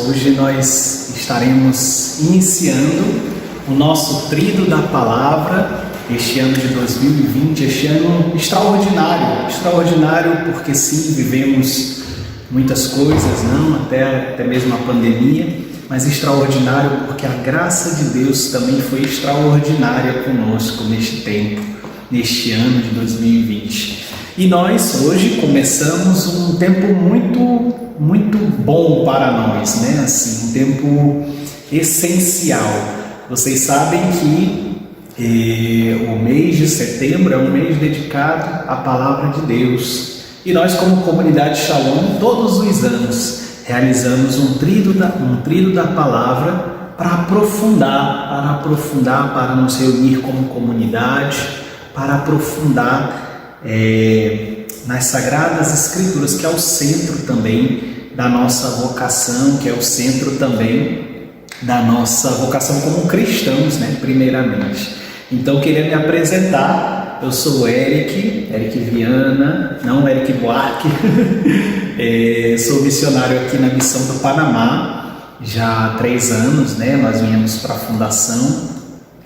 Hoje nós estaremos iniciando o nosso Tríduo da Palavra, este ano de 2020, este ano extraordinário porque sim, vivemos muitas coisas, até mesmo a pandemia, mas extraordinário porque a graça de Deus também foi extraordinária conosco neste tempo, neste ano de 2020. E nós hoje começamos um tempo muito bom para nós, um tempo essencial. Vocês sabem que o mês de setembro é um mês dedicado à Palavra de Deus. E nós, como comunidade Shalom, todos os anos realizamos um tríduo da Palavra para aprofundar, para nos reunir como comunidade, para aprofundar nas Sagradas Escrituras, que é o centro também da nossa vocação, que é o centro também da nossa vocação como cristãos, primeiramente. Então, queria me apresentar. Eu sou o Eric Viana, não Eric Buarque. Sou missionário aqui na Missão do Panamá, já há 3 anos, nós viemos para a fundação.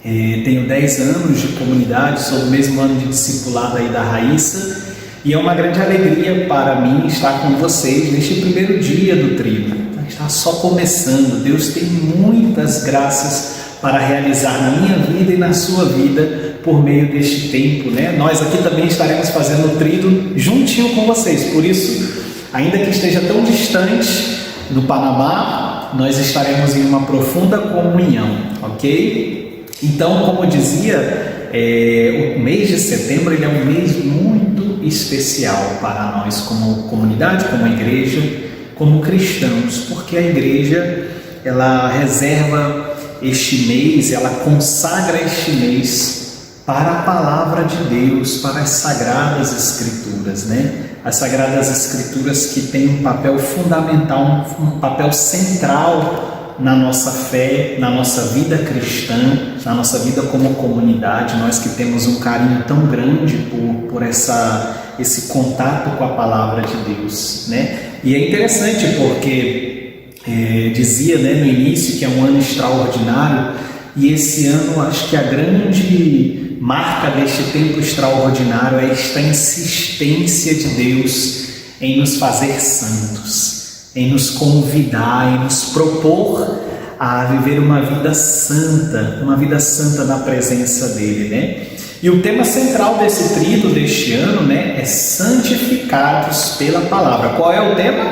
Tenho 10 anos de comunidade, sou do mesmo ano de discipulado aí da Raíssa, e é uma grande alegria para mim estar com vocês neste primeiro dia do tríduo. Está só começando. Deus tem muitas graças para realizar na minha vida e na sua vida por meio deste tempo, Nós aqui também estaremos fazendo o tríduo juntinho com vocês, por isso, ainda que esteja tão distante do Panamá, nós estaremos em uma profunda comunhão, ok? Então, como eu dizia, o mês de setembro ele é um mês muito especial para nós como comunidade, como igreja, como cristãos, porque a igreja ela reserva este mês, ela consagra este mês para a Palavra de Deus, para as Sagradas Escrituras, As Sagradas Escrituras que têm um papel fundamental, um papel central na nossa fé, na nossa vida cristã, na nossa vida como comunidade, nós que temos um carinho tão grande por esse contato com a Palavra de Deus, E é interessante porque dizia no início que é um ano extraordinário, e esse ano acho que a grande marca deste tempo extraordinário é esta insistência de Deus em nos fazer santos, em nos convidar, em nos propor a viver uma vida santa na presença dele, E o tema central desse tríduo deste ano, é santificados pela palavra. Qual é o tema?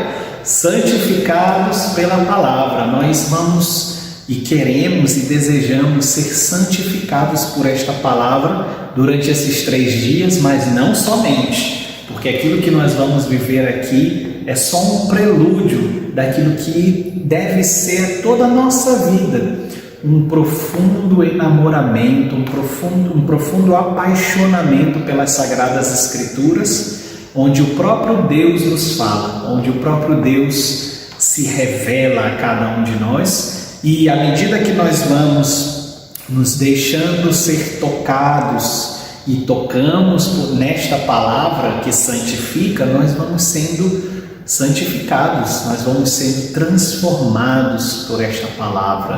Santificados pela palavra. Nós vamos e queremos e desejamos ser santificados por esta palavra durante esses 3 dias, mas não somente, porque aquilo que nós vamos viver aqui é só um prelúdio daquilo que deve ser toda a nossa vida, um profundo enamoramento, um profundo apaixonamento pelas Sagradas Escrituras, onde o próprio Deus nos fala, onde o próprio Deus se revela a cada um de nós, e à medida que nós vamos nos deixando ser tocados e tocamos nesta palavra que santifica, nós vamos sendo santificados, nós vamos sendo transformados por esta palavra,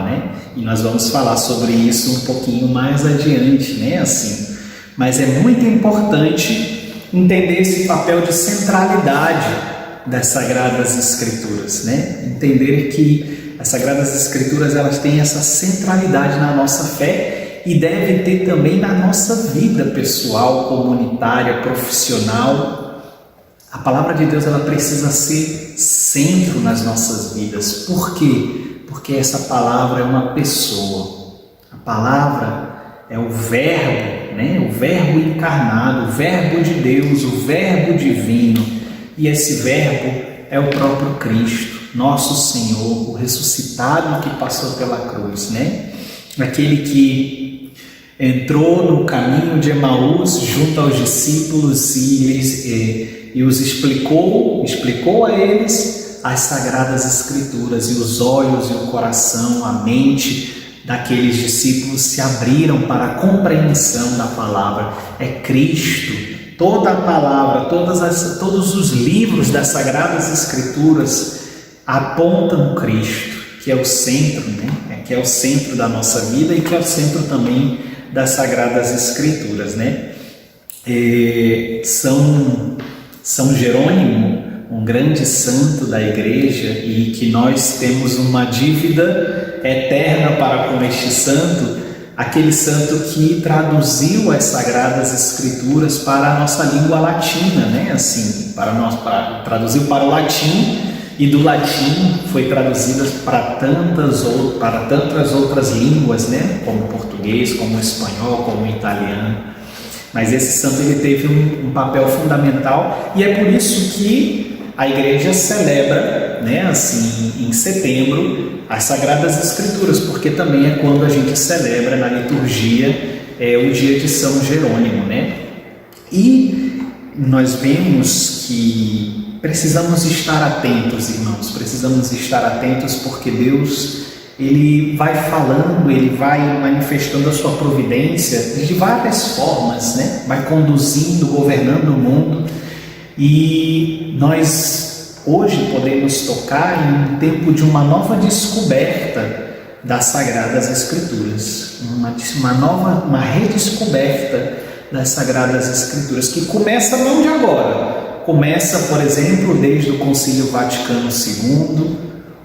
E nós vamos falar sobre isso um pouquinho mais adiante, Mas é muito importante entender esse papel de centralidade das Sagradas Escrituras, Entender que as Sagradas Escrituras elas têm essa centralidade na nossa fé e deve ter também na nossa vida pessoal, comunitária, profissional. A Palavra de Deus ela precisa ser centro nas nossas vidas. Por quê? Porque essa palavra é uma pessoa. A palavra é o Verbo, o Verbo encarnado, o Verbo de Deus, o Verbo divino. E esse Verbo é o próprio Cristo, nosso Senhor, o ressuscitado que passou pela cruz, Aquele que entrou no caminho de Emaús junto aos discípulos e os explicou a eles as Sagradas Escrituras, e os olhos e o coração, a mente daqueles discípulos se abriram para a compreensão da palavra. É Cristo. Toda a palavra, todos os livros das Sagradas Escrituras aponta no Cristo, que é o centro, né? Que é o centro da nossa vida e que é o centro também das Sagradas Escrituras, né? São Jerônimo, um grande santo da igreja, e que nós temos uma dívida eterna para com este santo, aquele santo que traduziu as Sagradas Escrituras para a nossa língua latina, né? Assim, traduziu para o latim, e do latim foi traduzida para tantas outras línguas, né? Como o português, como o espanhol, como o italiano. Mas esse santo ele teve um papel fundamental, e é por isso que a igreja celebra, né, assim, em setembro, as Sagradas Escrituras, porque também é quando a gente celebra na liturgia o dia de São Jerônimo, né? E nós vemos que precisamos estar atentos, irmãos, precisamos estar atentos, porque Deus, Ele vai falando, Ele vai manifestando a sua providência de várias formas, né? Vai conduzindo, governando o mundo, e nós hoje podemos tocar em um tempo de uma nova descoberta das Sagradas Escrituras, uma redescoberta das Sagradas Escrituras, que começa não de agora. Começa, por exemplo, desde o Concílio Vaticano II,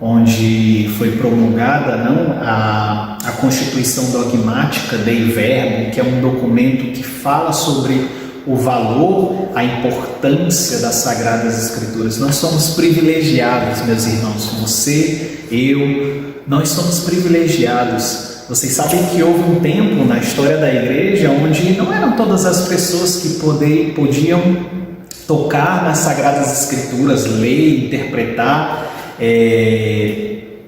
onde foi promulgada a Constituição Dogmática Dei Verbum, que é um documento que fala sobre o valor, a importância das Sagradas Escrituras. Nós somos privilegiados, meus irmãos, você, eu, nós somos privilegiados. Vocês sabem que houve um tempo na história da igreja onde não eram todas as pessoas que podiam tocar nas Sagradas Escrituras, ler, interpretar,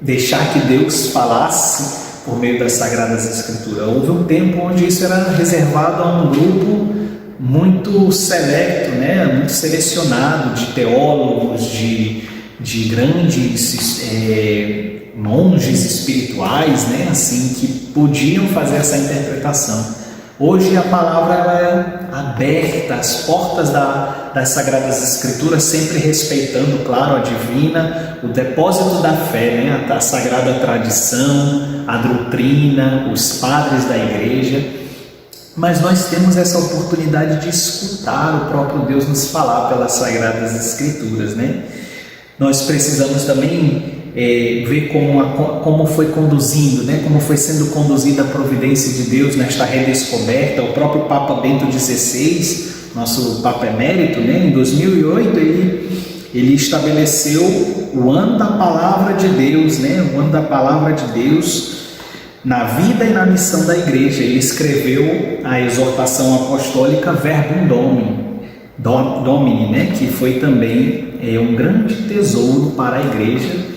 deixar que Deus falasse por meio das Sagradas Escrituras. Houve um tempo onde isso era reservado a um grupo muito selecto, né? Muito selecionado, de teólogos, de grandes monges espirituais, né? Assim, que podiam fazer essa interpretação. Hoje a palavra é aberta, as portas das Sagradas Escrituras, sempre respeitando, claro, a divina, o depósito da fé, né? A sagrada tradição, a doutrina, os padres da igreja. Mas nós temos essa oportunidade de escutar o próprio Deus nos falar pelas Sagradas Escrituras, né? Nós precisamos também ver como foi conduzindo, né? Como foi sendo conduzida a providência de Deus nesta redescoberta. O próprio Papa Bento XVI, nosso Papa Emérito, né? Em 2008, ele estabeleceu o ano da Palavra de Deus, né? O ano da Palavra de Deus na vida e na missão da igreja. Ele escreveu a exortação apostólica Verbum Domini, né? Que foi também um grande tesouro para a igreja,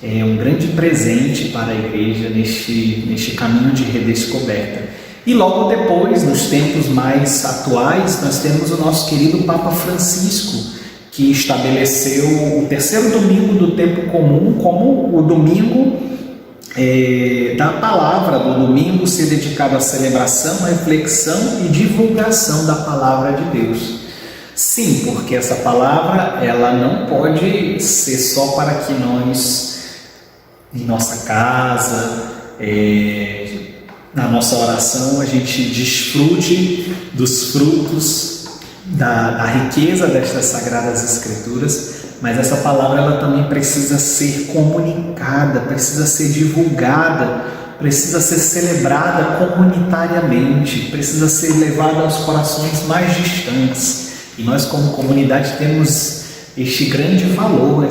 um grande presente para a igreja neste caminho de redescoberta. E logo depois, nos tempos mais atuais, nós temos o nosso querido Papa Francisco, que estabeleceu o terceiro domingo do tempo comum como o domingo da palavra, do domingo ser dedicado à celebração, à reflexão e divulgação da palavra de Deus. Sim, porque essa palavra, ela não pode ser só para que nós, em nossa casa, na nossa oração, a gente desfrute dos frutos da riqueza destas Sagradas Escrituras, mas essa palavra ela também precisa ser comunicada, precisa ser divulgada, precisa ser celebrada comunitariamente, precisa ser levada aos corações mais distantes. E nós, como comunidade, temos este grande valor,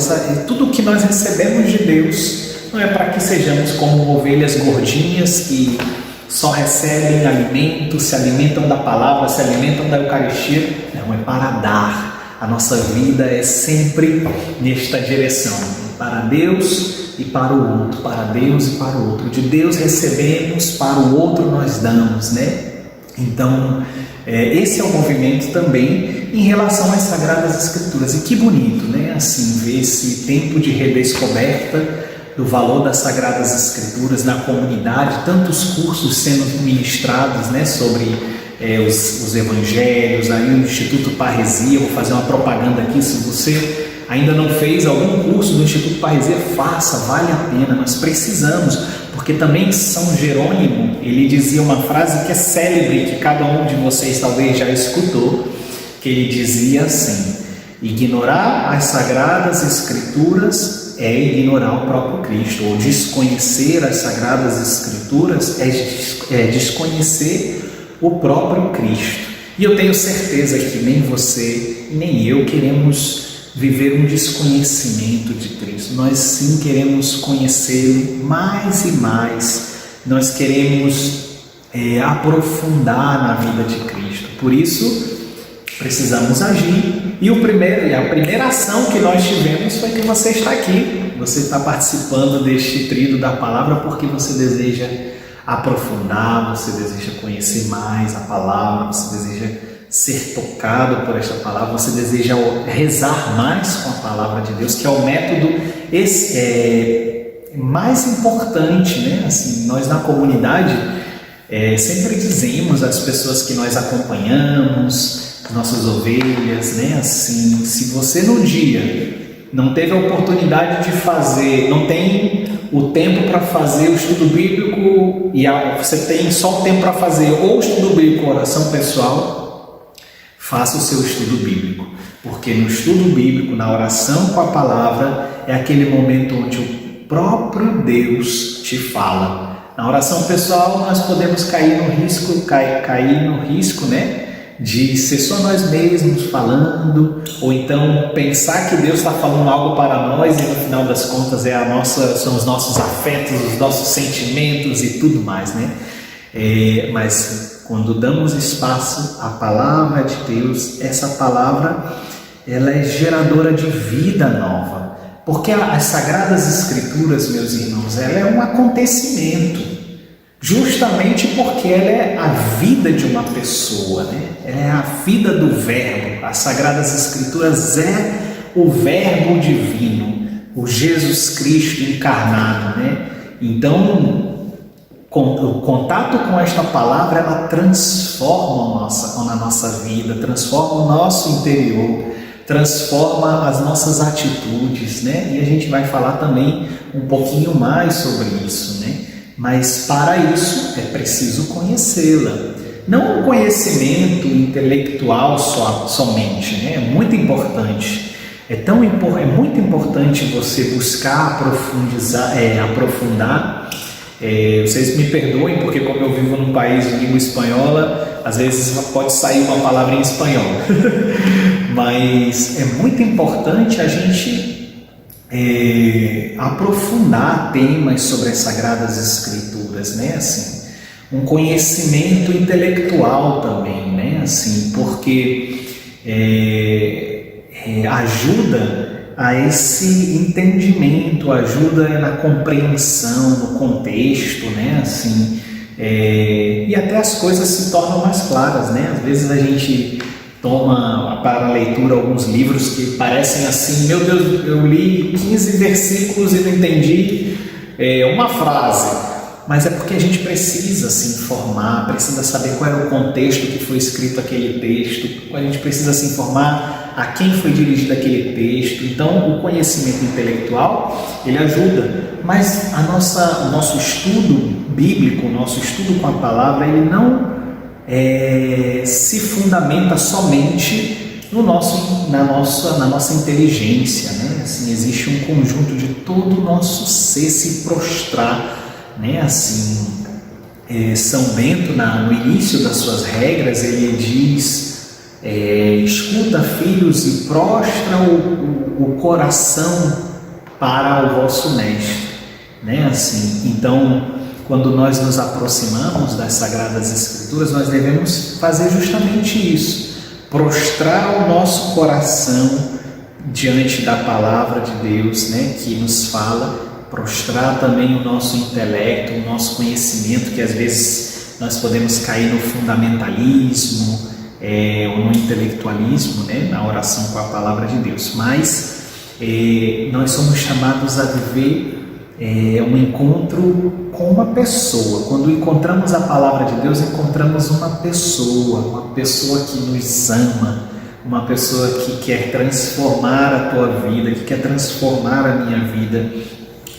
tudo que nós recebemos de Deus não é para que sejamos como ovelhas gordinhas que só recebem alimento, se alimentam da palavra, se alimentam da Eucaristia. Não, é para dar. A nossa vida é sempre nesta direção, para Deus e para o outro, para Deus e para o outro. De Deus recebemos, para o outro nós damos, né? Então, esse é o movimento também em relação às Sagradas Escrituras. E que bonito, né? Assim, ver esse tempo de redescoberta do valor das Sagradas Escrituras na comunidade, tantos cursos sendo ministrados, né, sobre os evangelhos, aí o Instituto Parresia. Vou fazer uma propaganda aqui, se você ainda não fez algum curso do Instituto Parresia, faça, vale a pena, nós precisamos, porque também São Jerônimo, ele dizia uma frase que é célebre, que cada um de vocês talvez já escutou, que ele dizia assim: ignorar as Sagradas Escrituras é ignorar o próprio Cristo, ou desconhecer as Sagradas Escrituras é desconhecer o próprio Cristo. E eu tenho certeza que nem você, nem eu queremos viver um desconhecimento de Cristo. Nós sim queremos conhecê-lo mais e mais. Nós queremos aprofundar na vida de Cristo. Por isso, precisamos agir. E a primeira ação que nós tivemos foi que você está aqui. Você está participando deste tríduo da palavra porque você deseja aprofundar, você deseja conhecer mais a palavra, você deseja ser tocado por esta palavra, você deseja rezar mais com a palavra de Deus, que é o método mais importante, né? Assim, nós na comunidade sempre dizemos às pessoas que nós acompanhamos, nossas ovelhas, né? Assim, se você no dia não teve a oportunidade de fazer, não tem o tempo para fazer o estudo bíblico e você tem só o tempo para fazer ou o estudo bíblico ou oração pessoal, faça o seu estudo bíblico, porque no estudo bíblico, na oração com a palavra, é aquele momento onde o próprio Deus te fala. Na oração pessoal nós podemos cair no risco, né, de ser só nós mesmos falando, ou então pensar que Deus está falando algo para nós e no final das contas são os nossos afetos, os nossos sentimentos e tudo mais, né? Mas quando damos espaço à palavra de Deus, essa palavra ela é geradora de vida nova, porque as Sagradas Escrituras, meus irmãos, ela é um acontecimento. Justamente porque ela é a vida de uma pessoa, né? Ela é a vida do Verbo. As Sagradas Escrituras é o Verbo divino, o Jesus Cristo encarnado, né? Então, o contato com esta palavra, ela transforma a nossa vida, transforma o nosso interior, transforma as nossas atitudes, né? E a gente vai falar também um pouquinho mais sobre isso, né? Mas para isso é preciso conhecê-la. Não um conhecimento intelectual somente, né? É muito importante. É muito importante você buscar aprofundar. Vocês me perdoem, porque como eu vivo num país de língua espanhola, às vezes pode sair uma palavra em espanhol. Mas é muito importante a gente aprofundar temas sobre as Sagradas Escrituras, né? Assim, um conhecimento intelectual também, né? Assim, porque ajuda a esse entendimento, ajuda na compreensão, no contexto, né? Assim, e até as coisas se tornam mais claras, né? Às vezes a gente toma para a leitura alguns livros que parecem assim, meu Deus, eu li 15 versículos e não entendi uma frase, mas é porque a gente precisa se informar, precisa saber qual era o contexto que foi escrito aquele texto, a gente precisa se informar a quem foi dirigido aquele texto. Então o conhecimento intelectual ele ajuda, mas o nosso estudo bíblico, o nosso estudo com a palavra, ele não se fundamenta somente na nossa inteligência, né? Assim, existe um conjunto de todo o nosso ser se prostrar, né? Assim, São Bento, no início das suas regras, ele diz: escuta, filhos, e prostra o coração para o vosso mestre, né? Assim, então, quando nós nos aproximamos das Sagradas Escrituras, nós devemos fazer justamente isso, prostrar o nosso coração diante da Palavra de Deus, né, que nos fala, prostrar também o nosso intelecto, o nosso conhecimento, que às vezes nós podemos cair no fundamentalismo ou no intelectualismo, né, na oração com a Palavra de Deus, mas nós somos chamados a viver um encontro com uma pessoa. Quando encontramos a palavra de Deus, encontramos uma pessoa que nos ama, uma pessoa que quer transformar a tua vida, que quer transformar a minha vida,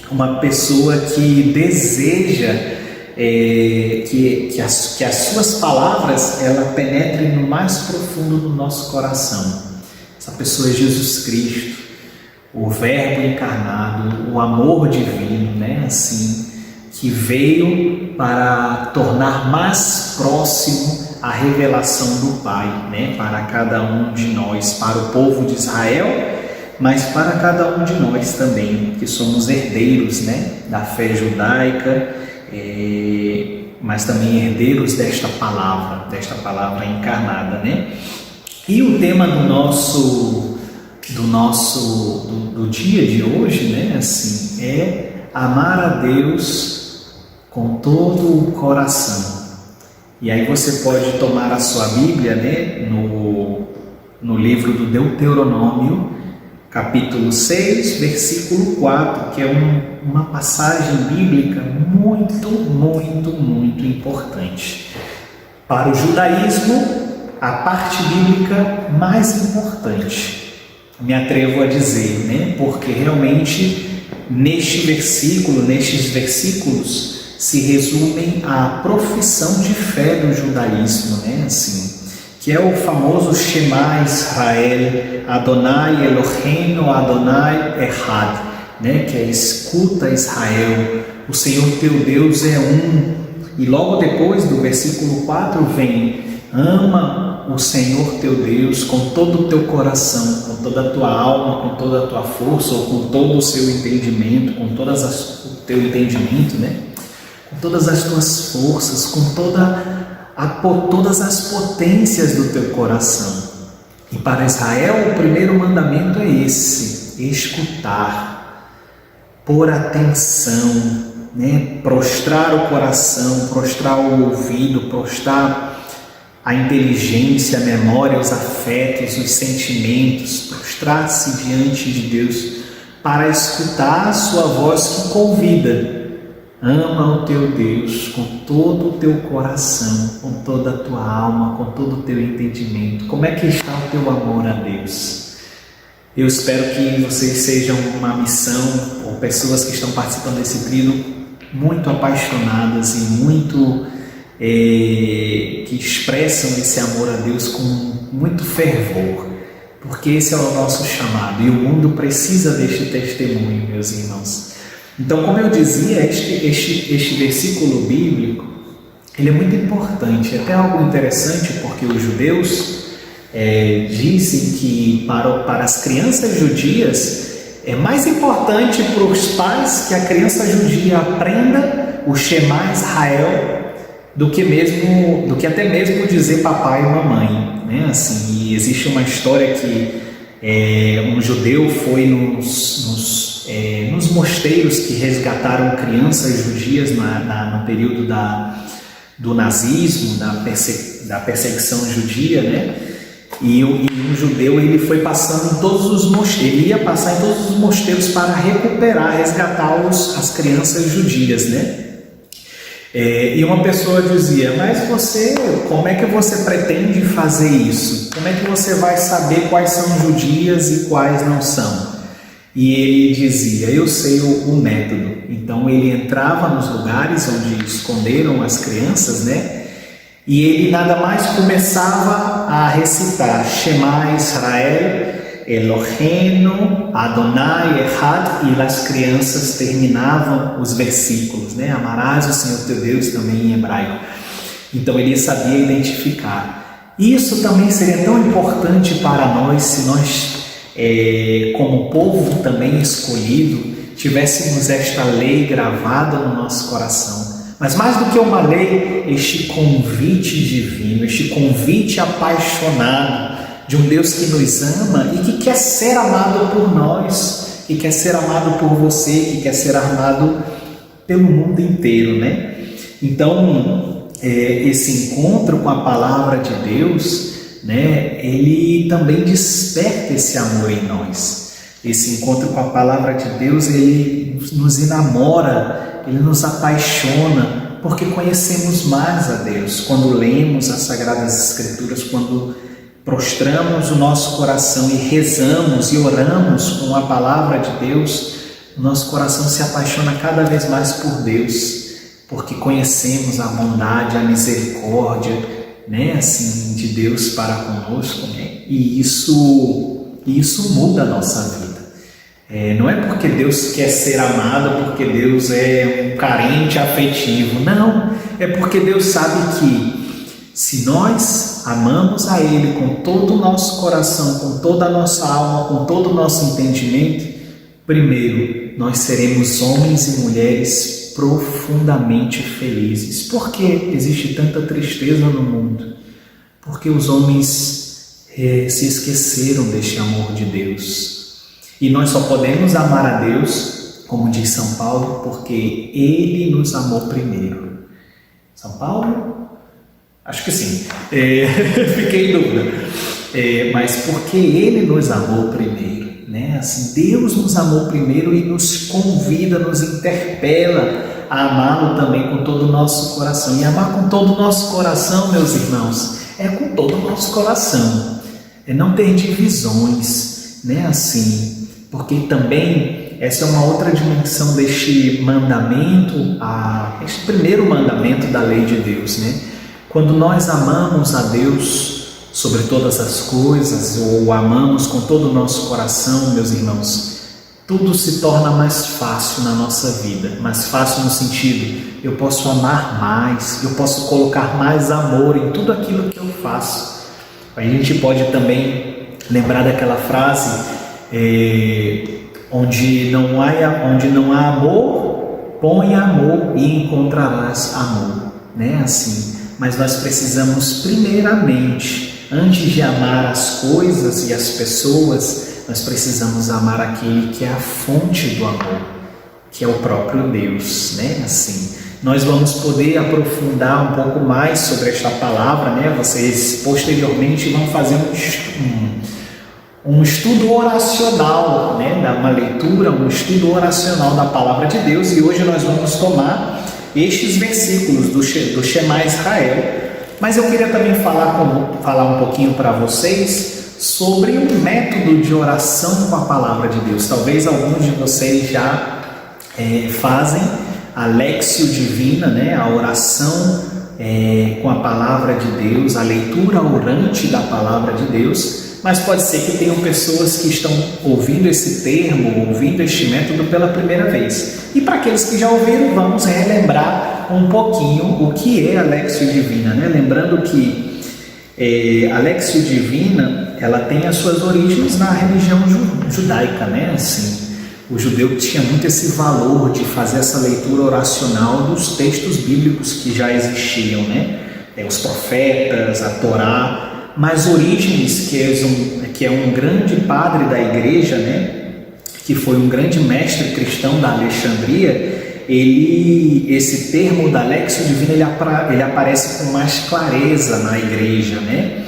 uma pessoa que deseja que as suas palavras ela penetrem no mais profundo do nosso coração. Essa pessoa é Jesus Cristo, o Verbo encarnado, o amor divino, né? Assim, que veio para tornar mais próximo a revelação do Pai, né? Para cada um de nós, para o povo de Israel, mas para cada um de nós também, que somos herdeiros, né? Da fé judaica, mas também herdeiros desta palavra encarnada, né? E o tema do dia de hoje, né? Assim, é amar a Deus com todo o coração. E aí você pode tomar a sua Bíblia, né? No livro do Deuteronômio, capítulo 6, versículo 4, que é uma passagem bíblica muito, muito, muito importante. Para o judaísmo, a parte bíblica mais importante, me atrevo a dizer, né? Porque realmente nestes versículos se resumem a profissão de fé do judaísmo, né? Assim, que é o famoso Shema Israel, Adonai Eloheinu, Adonai Echad, né? Que é escuta Israel, o Senhor teu Deus é um. E logo depois do versículo 4 vem: ama o Senhor teu Deus com todo o teu coração, com toda a tua alma, com toda a tua força, ou com todo o seu entendimento, com todas o teu entendimento, né? Com todas as tuas forças, com todas as potências do teu coração. E para Israel o primeiro mandamento é esse: escutar, pôr atenção, né? Prostrar o coração, prostrar o ouvido, prostrar a inteligência, a memória, os afetos, os sentimentos, prostrar-se diante de Deus para escutar a sua voz que convida. Ama o teu Deus com todo o teu coração, com toda a tua alma, com todo o teu entendimento. Como é que está o teu amor a Deus? Eu espero que vocês sejam uma missão, ou pessoas que estão participando desse tríduo, muito apaixonadas e muito que expressam esse amor a Deus com muito fervor, porque esse é o nosso chamado e o mundo precisa deste testemunho, meus irmãos. Então, como eu dizia, este versículo bíblico, ele é muito importante, até algo interessante, porque os judeus dizem que para as crianças judias é mais importante para os pais que a criança judia aprenda o Shema Israel do que até mesmo dizer papai e mamãe, né? Assim, e existe uma história que um judeu foi nos mosteiros que resgataram crianças judias no período do nazismo, da perseguição judia, né? E um judeu ele foi passando em todos os mosteiros, ele ia passar em todos os mosteiros para resgatar as crianças judias, né? E uma pessoa dizia: mas como é que você pretende fazer isso? Como é que você vai saber quais são judias e quais não são? E ele dizia: eu sei o método. Então ele entrava nos lugares onde esconderam as crianças, né? E ele nada mais começava a recitar Shema Israel, Eloheinu, Adonai Echad, e as crianças terminavam os versículos, né? Amarás o Senhor teu Deus, também em hebraico. Então ele sabia identificar. Isso também seria tão importante para nós se nós, como povo também escolhido, tivéssemos esta lei gravada no nosso coração. Mas mais do que uma lei, este convite divino, este convite apaixonado de um Deus que nos ama e que quer ser amado por nós, que quer ser amado por você, que quer ser amado pelo mundo inteiro, né? Então, esse encontro com a palavra de Deus, né, ele também desperta esse amor em nós. Esse encontro com a palavra de Deus, ele nos enamora, ele nos apaixona, porque conhecemos mais a Deus quando lemos as Sagradas Escrituras, quando prostramos o nosso coração e rezamos e oramos com a palavra de Deus, o nosso coração se apaixona cada vez mais por Deus, porque conhecemos a bondade, a misericórdia, né, assim, de Deus para conosco, né? E isso muda a nossa vida. Não é porque Deus quer ser amado, porque Deus é um carente afetivo, não, é porque Deus sabe que se nós amamos a Ele com todo o nosso coração, com toda a nossa alma, com todo o nosso entendimento, primeiro, nós seremos homens e mulheres profundamente felizes. Por que existe tanta tristeza no mundo? Porque os homens se esqueceram deste amor de Deus. E nós só podemos amar a Deus, como diz São Paulo, porque Ele nos amou primeiro. São Paulo? Acho que sim, fiquei em dúvida, mas porque Ele nos amou primeiro, né? Assim, Deus nos amou primeiro e nos convida, nos interpela a amá-lo também com todo o nosso coração. E amar com todo o nosso coração, meus irmãos, é com todo o nosso coração, é não ter divisões, né? Assim, porque também essa é uma outra dimensão deste mandamento, este primeiro mandamento da lei de Deus, né? Quando nós amamos a Deus sobre todas as coisas, ou amamos com todo o nosso coração, meus irmãos, tudo se torna mais fácil na nossa vida. Mais fácil no sentido, eu posso amar mais, eu posso colocar mais amor em tudo aquilo que eu faço. A gente pode também lembrar daquela frase, onde não há amor, põe amor e encontrarás amor, né? Assim. Mas nós precisamos primeiramente, antes de amar as coisas e as pessoas, nós precisamos amar aquele que é a fonte do amor, que é o próprio Deus, né? Assim, nós vamos poder aprofundar um pouco mais sobre esta palavra, né? Vocês posteriormente vão fazer um estudo oracional, né? Uma leitura, um estudo oracional da palavra de Deus, e hoje nós vamos tomar estes versículos do Shema Israel. Mas eu queria também falar um pouquinho para vocês sobre um método de oração com a palavra de Deus. Talvez alguns de vocês já fazem a Léxio Divina, né? A oração com a palavra de Deus, a leitura orante da palavra de Deus. Mas pode ser que tenham pessoas que estão ouvindo esse termo, ouvindo este método pela primeira vez. E para aqueles que já ouviram, vamos relembrar um pouquinho o que é a Léxio Divina, né? Lembrando que a Léxio Divina, ela tem as suas origens na religião judaica, né? Assim, o judeu tinha muito esse valor de fazer essa leitura oracional dos textos bíblicos que já existiam, né? Os profetas, a Torá. Mas Orígenes, que é um grande padre da igreja, né, que foi um grande mestre cristão da Alexandria, esse termo da Léxio Divina ele aparece com mais clareza na igreja, né,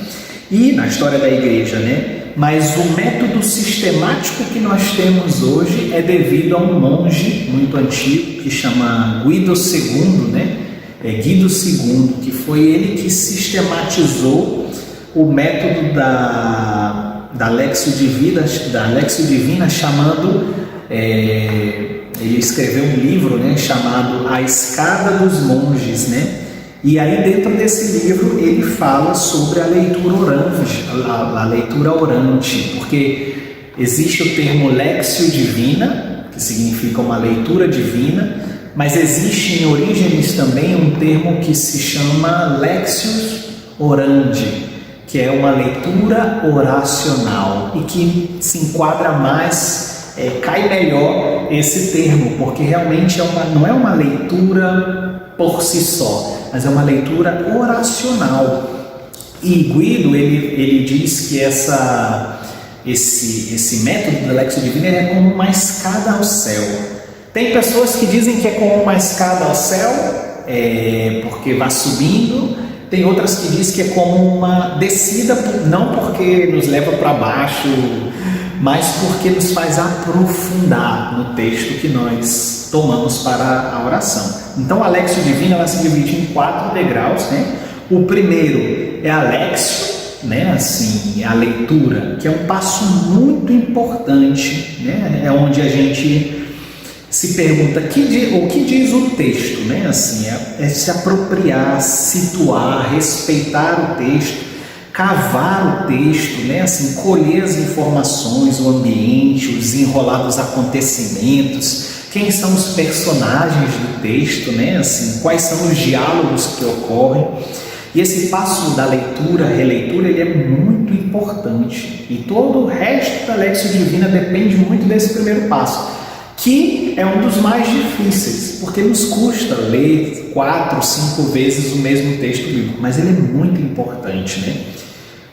e na história da igreja, né. Mas o método sistemático que nós temos hoje é devido a um monge muito antigo que chama Guido II, né, Guido II, que foi ele que sistematizou o método da Léxio Divina, chamando, ele escreveu um livro, né, chamado A Escada dos Monges, né? E aí dentro desse livro ele fala sobre a leitura orante, porque existe o termo Léxio Divina, que significa uma leitura divina, mas existe em Orígenes também um termo que se chama Léxios Orandi, que é uma leitura oracional e que se enquadra mais, cai melhor esse termo, porque realmente não é uma leitura por si só, mas é uma leitura oracional. E Guido, ele diz que esse método da Léxio Divina é como uma escada ao céu. Tem pessoas que dizem que é como uma escada ao céu, porque vai subindo. Tem outras que dizem que é como uma descida, não porque nos leva para baixo, mas porque nos faz aprofundar no texto que nós tomamos para a oração. Então a Léxio Divina ela se divide em 4 degraus, né? O primeiro é a Léxio, né, assim, a leitura, que é um passo muito importante, né, é onde a gente se pergunta o que diz o texto, né, assim, é se apropriar, situar, respeitar o texto, cavar o texto, né, assim, colher as informações, o ambiente, os enrolados acontecimentos, quem são os personagens do texto, né, assim, quais são os diálogos que ocorrem. E esse passo da leitura, releitura, ele é muito importante. E todo o resto da Lexio Divina depende muito desse primeiro passo, que é um dos mais difíceis, porque nos custa ler 4, 5 vezes o mesmo texto bíblico, mas ele é muito importante, né?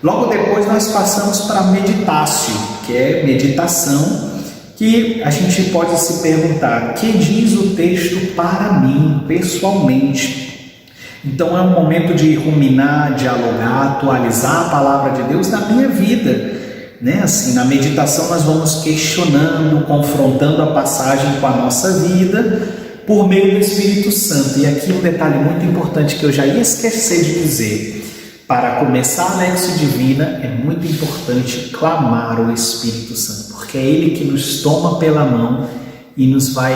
Logo depois nós passamos para a meditatio, que é meditação, que a gente pode se perguntar, o que diz o texto para mim, pessoalmente? Então é um momento de ruminar, dialogar, atualizar a palavra de Deus na minha vida, né? Assim, na meditação nós vamos questionando, confrontando a passagem com a nossa vida por meio do Espírito Santo. E aqui um detalhe muito importante que eu já ia esquecer de dizer: para começar a Lexio Divina é muito importante clamar o Espírito Santo, porque é Ele que nos toma pela mão e nos vai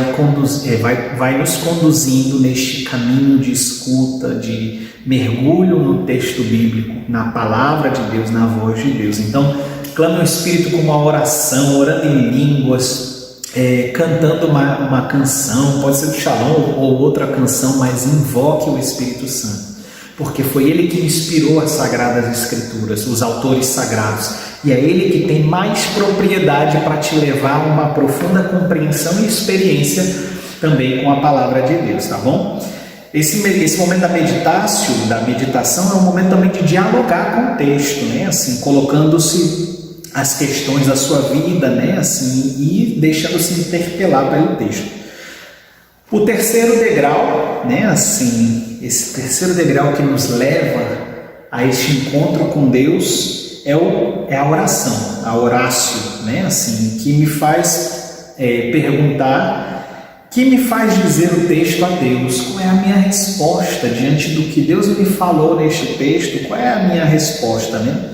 nos conduzindo neste caminho de escuta, de mergulho no texto bíblico, na palavra de Deus, na voz de Deus. Então, clame o Espírito com uma oração, orando em línguas, cantando uma canção, pode ser do Shalom ou outra canção, mas invoque o Espírito Santo, porque foi Ele que inspirou as Sagradas Escrituras, os autores sagrados, e é Ele que tem mais propriedade para te levar a uma profunda compreensão e experiência também com a Palavra de Deus, tá bom? Esse momento da meditação é um momento também de dialogar com o texto, né? Assim, colocando-se as questões da sua vida, né? Assim, e deixando-se interpelar pelo texto. O terceiro degrau, né? Assim, esse terceiro degrau que nos leva a este encontro com Deus é a oração, a orácio, né? Assim, que me faz perguntar, que me faz dizer o texto a Deus, qual é a minha resposta diante do que Deus me falou neste texto, qual é a minha resposta, né?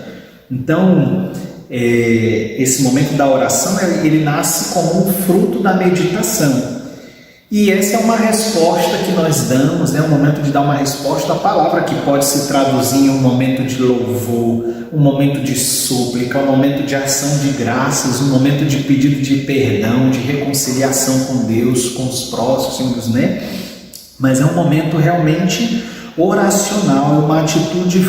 Então, esse momento da oração, ele nasce como um fruto da meditação. E essa é uma resposta que nós damos, né? Um momento de dar uma resposta à palavra, que pode se traduzir em um momento de louvor, um momento de súplica, um momento de ação de graças, um momento de pedido de perdão, de reconciliação com Deus, com os próximos, né? Mas é um momento realmente oracional, uma atitude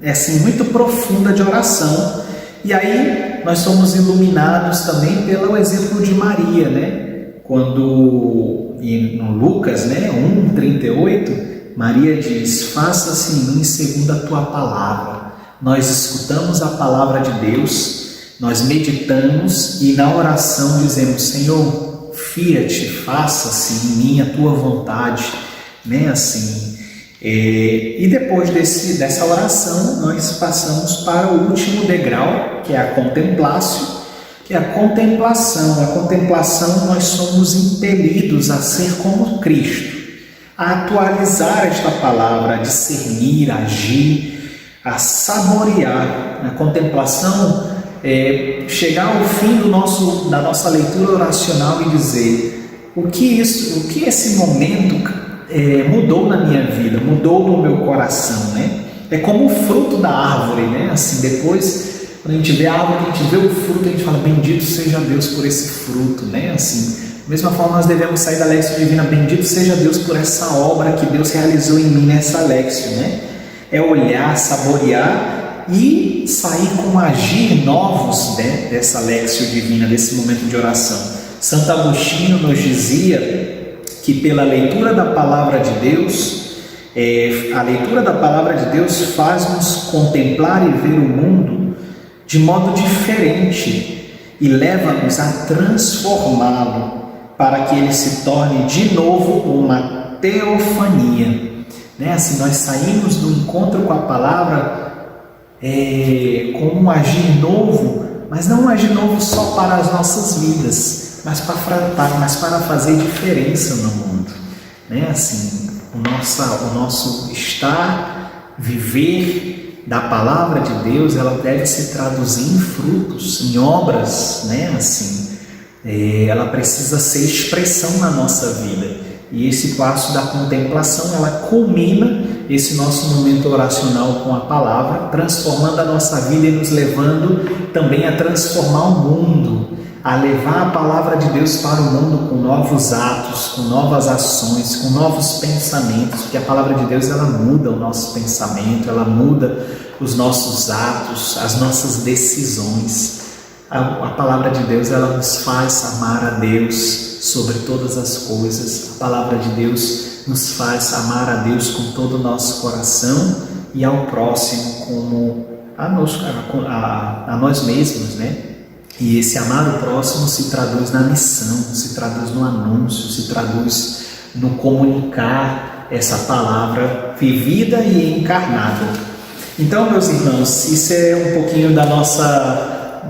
assim, muito profunda de oração. E aí nós somos iluminados também pelo exemplo de Maria, né? Quando, no Lucas, né, 1:38, Maria diz: faça-se em mim segundo a tua palavra. Nós escutamos a palavra de Deus, nós meditamos e na oração dizemos: Senhor, fiat, faça-se em mim a tua vontade, né, assim. E depois dessa oração nós passamos para o último degrau, que é a contemplatio, que é a contemplação. A contemplação, nós somos impelidos a ser como Cristo, a atualizar esta palavra, a discernir, a agir, a saborear. A contemplação é chegar ao fim da nossa leitura oracional e dizer o que esse momento mudou na minha vida, mudou no meu coração, né? É como o fruto da árvore, né? Assim, depois, quando a gente vê a árvore, a gente vê o fruto, a gente fala: bendito seja Deus por esse fruto, né? Assim, da mesma forma nós devemos sair da Lexio Divina: bendito seja Deus por essa obra que Deus realizou em mim nessa Lexio, né? É olhar, saborear e sair com agir novos, né, dessa Lexio Divina, desse momento de oração. Santo Agostinho nos dizia que pela leitura da Palavra de Deus, a leitura da Palavra de Deus faz-nos contemplar e ver o mundo de modo diferente e leva-nos a transformá-lo para que ele se torne de novo uma teofania, né? Assim, nós saímos do encontro com a palavra com um agir novo, mas não um agir novo só para as nossas vidas, mas para fazer diferença no mundo, né? Assim, o nosso estar, viver, da palavra de Deus, ela deve se traduzir em frutos, em obras, né? Assim, ela precisa ser expressão na nossa vida. E esse passo da contemplação, ela culmina esse nosso momento oracional com a palavra, transformando a nossa vida e nos levando também a transformar o mundo, a levar a palavra de Deus para o mundo com novos atos, com novas ações, com novos pensamentos, porque a palavra de Deus, ela muda o nosso pensamento, ela muda os nossos atos, as nossas decisões. A palavra de Deus, ela nos faz amar a Deus sobre todas as coisas. A palavra de Deus nos faz amar a Deus com todo o nosso coração e ao próximo como a nós mesmos, né? E esse amar o próximo se traduz na missão, se traduz no anúncio, se traduz no comunicar essa palavra vivida e encarnada. Então, meus irmãos, isso é um pouquinho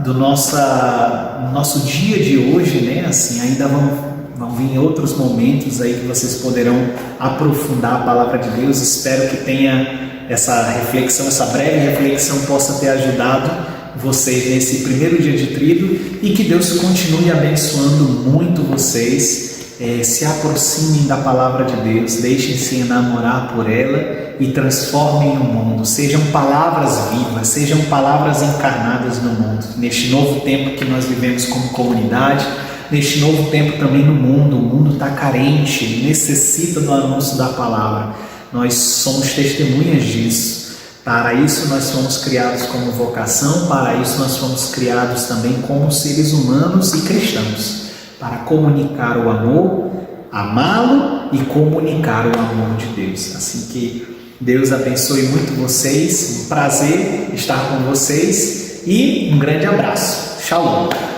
do nosso dia de hoje, né? Assim, ainda vão vir outros momentos aí que vocês poderão aprofundar a palavra de Deus. Espero que tenha essa reflexão, essa breve reflexão possa ter ajudado vocês nesse primeiro dia de tríduo e que Deus continue abençoando muito vocês. Se aproximem da palavra de Deus, deixem-se enamorar por ela e transformem o mundo. Sejam palavras vivas, sejam palavras encarnadas no mundo. Neste novo tempo que nós vivemos como comunidade, neste novo tempo também no mundo, o mundo está carente, necessita do anúncio da palavra. Nós somos testemunhas disso. Para isso nós fomos criados como vocação, para isso nós fomos criados também como seres humanos e cristãos, para comunicar o amor, amá-lo e comunicar o amor de Deus. Assim que Deus abençoe muito vocês, um prazer estar com vocês e um grande abraço. Shalom!